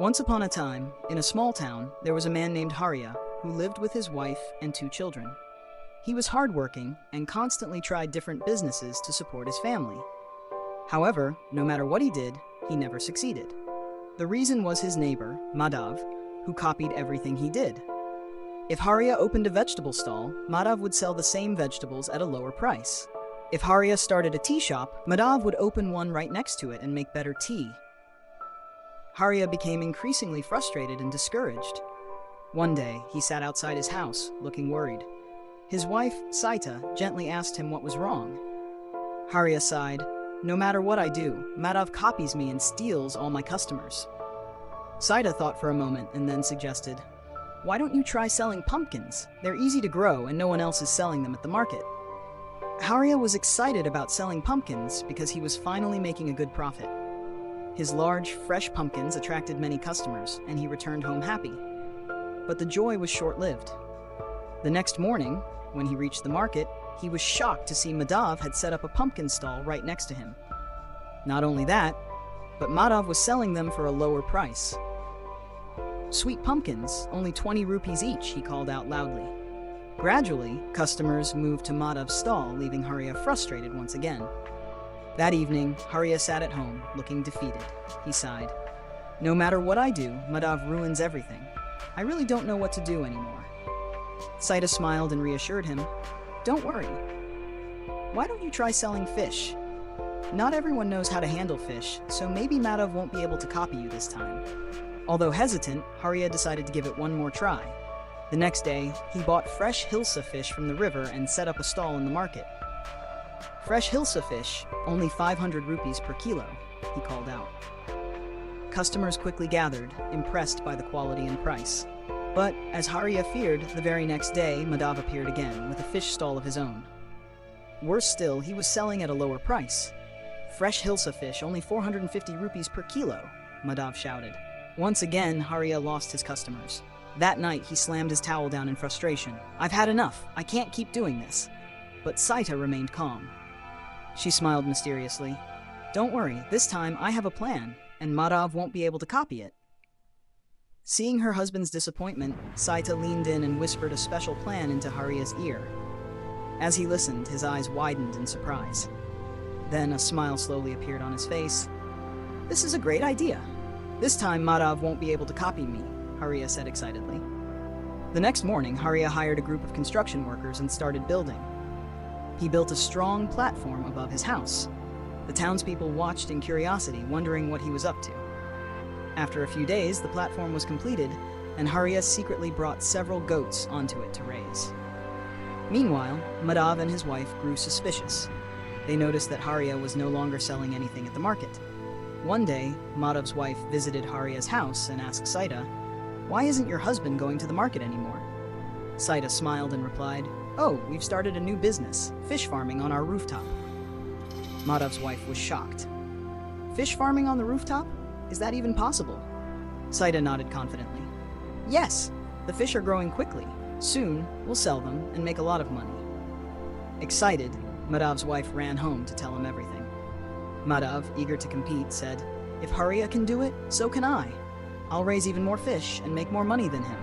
Once upon a time, in a small town, there was a man named Hariya who lived with his wife and 2 children. He was hardworking and constantly tried different businesses to support his family. However, no matter what he did, he never succeeded. The reason was his neighbor, Madhav, who copied everything he did. If Hariya opened a vegetable stall, Madhav would sell the same vegetables at a lower price. If Hariya started a tea shop, Madhav would open one right next to it and make better tea. Hariya became increasingly frustrated and discouraged. One day, he sat outside his house, looking worried. His wife, Saita, gently asked him what was wrong. Hariya sighed, "No matter what I do, Madhav copies me and steals all my customers." Saita thought for a moment and then suggested, "Why don't you try selling pumpkins? They're easy to grow and no one else is selling them at the market." Hariya was excited about selling pumpkins because he was finally making a good profit. His large, fresh pumpkins attracted many customers, and he returned home happy. But the joy was short-lived. The next morning, when he reached the market, he was shocked to see Madhav had set up a pumpkin stall right next to him. Not only that, but Madhav was selling them for a lower price. "Sweet pumpkins, only 20 rupees each," he called out loudly. Gradually, customers moved to Madhav's stall, leaving Hariya frustrated once again. That evening, Hariya sat at home, looking defeated. He sighed. "No matter what I do, Madhav ruins everything. I really don't know what to do anymore." Saita smiled and reassured him, "Don't worry. Why don't you try selling fish? Not everyone knows how to handle fish, so maybe Madhav won't be able to copy you this time." Although hesitant, Hariya decided to give it one more try. The next day, he bought fresh hilsa fish from the river and set up a stall in the market. "Fresh hilsa fish, only 500 rupees per kilo," he called out. Customers quickly gathered, impressed by the quality and price. But, as Hariya feared, the very next day, Madhav appeared again, with a fish stall of his own. Worse still, he was selling at a lower price. "Fresh hilsa fish, only 450 rupees per kilo," Madhav shouted. Once again, Hariya lost his customers. That night, he slammed his towel down in frustration. "I've had enough. I can't keep doing this." But Saita remained calm. She smiled mysteriously. "Don't worry, this time I have a plan, and Madhav won't be able to copy it." Seeing her husband's disappointment, Saita leaned in and whispered a special plan into Hariya's ear. As he listened, his eyes widened in surprise. Then a smile slowly appeared on his face. "This is a great idea. This time Madhav won't be able to copy me," Hariya said excitedly. The next morning, Hariya hired a group of construction workers and started building. He built a strong platform above his house. The townspeople watched in curiosity, wondering what he was up to. After a few days, the platform was completed, and Hariya secretly brought several goats onto it to raise. Meanwhile, Madhav and his wife grew suspicious. They noticed that Hariya was no longer selling anything at the market. One day, Madhav's wife visited Hariya's house and asked Saita, "Why isn't your husband going to the market anymore?" Saita smiled and replied, "Oh, we've started a new business, fish farming on our rooftop." Madhav's wife was shocked. "Fish farming on the rooftop? Is that even possible?" Saita nodded confidently. "Yes, the fish are growing quickly. Soon, we'll sell them and make a lot of money." Excited, Madhav's wife ran home to tell him everything. Madhav, eager to compete, said, "If Hariya can do it, so can I. I'll raise even more fish and make more money than him."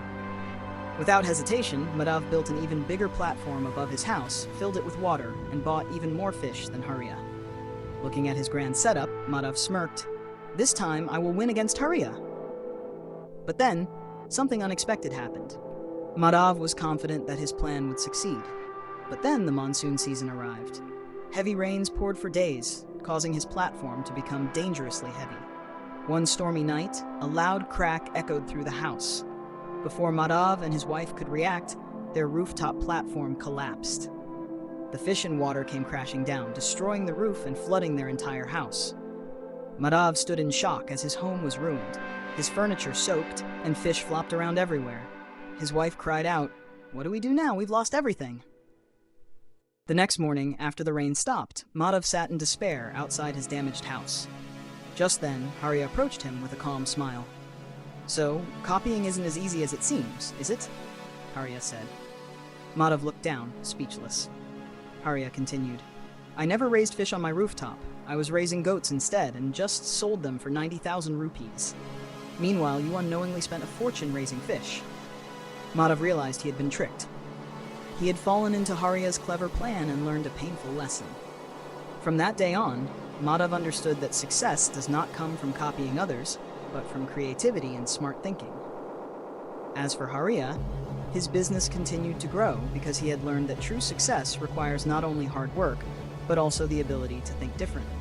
Without hesitation, Madhav built an even bigger platform above his house, filled it with water, and bought even more fish than Hariya. Looking at his grand setup, Madhav smirked. "This time I will win against Hariya." But then, something unexpected happened. Madhav was confident that his plan would succeed. But then the monsoon season arrived. Heavy rains poured for days, causing his platform to become dangerously heavy. One stormy night, a loud crack echoed through the house. Before Madhav and his wife could react, their rooftop platform collapsed. The fish and water came crashing down, destroying the roof and flooding their entire house. Madhav stood in shock as his home was ruined. His furniture soaked, and fish flopped around everywhere. His wife cried out, "What do we do now? We've lost everything." The next morning, after the rain stopped, Madhav sat in despair outside his damaged house. Just then, Hariya approached him with a calm smile. "So, copying isn't as easy as it seems, is it?" Hariya said. Madhav looked down, speechless. Hariya continued, "I never raised fish on my rooftop. I was raising goats instead and just sold them for 90,000 rupees. Meanwhile, you unknowingly spent a fortune raising fish. Madhav realized he had been tricked. He had fallen into Hariya's clever plan and learned a painful lesson. From that day on, Madhav understood that success does not come from copying others, but from creativity and smart thinking. As for Hariya, his business continued to grow because he had learned that true success requires not only hard work, but also the ability to think differently.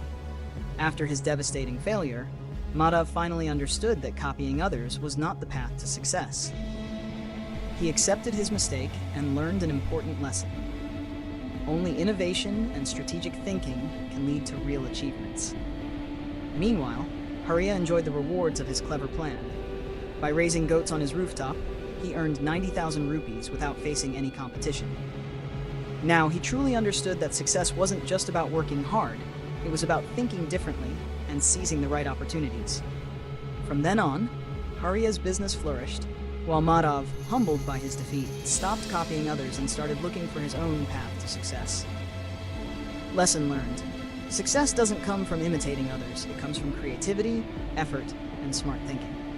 After his devastating failure, Madhav finally understood that copying others was not the path to success. He accepted his mistake and learned an important lesson. Only innovation and strategic thinking can lead to real achievements. Meanwhile, Hariya enjoyed the rewards of his clever plan. By raising goats on his rooftop, he earned 90,000 rupees without facing any competition. Now, he truly understood that success wasn't just about working hard, it was about thinking differently and seizing the right opportunities. From then on, Hariya's business flourished, while Madhav, humbled by his defeat, stopped copying others and started looking for his own path to success. Lesson learned. Success doesn't come from imitating others, it comes from creativity, effort, and smart thinking.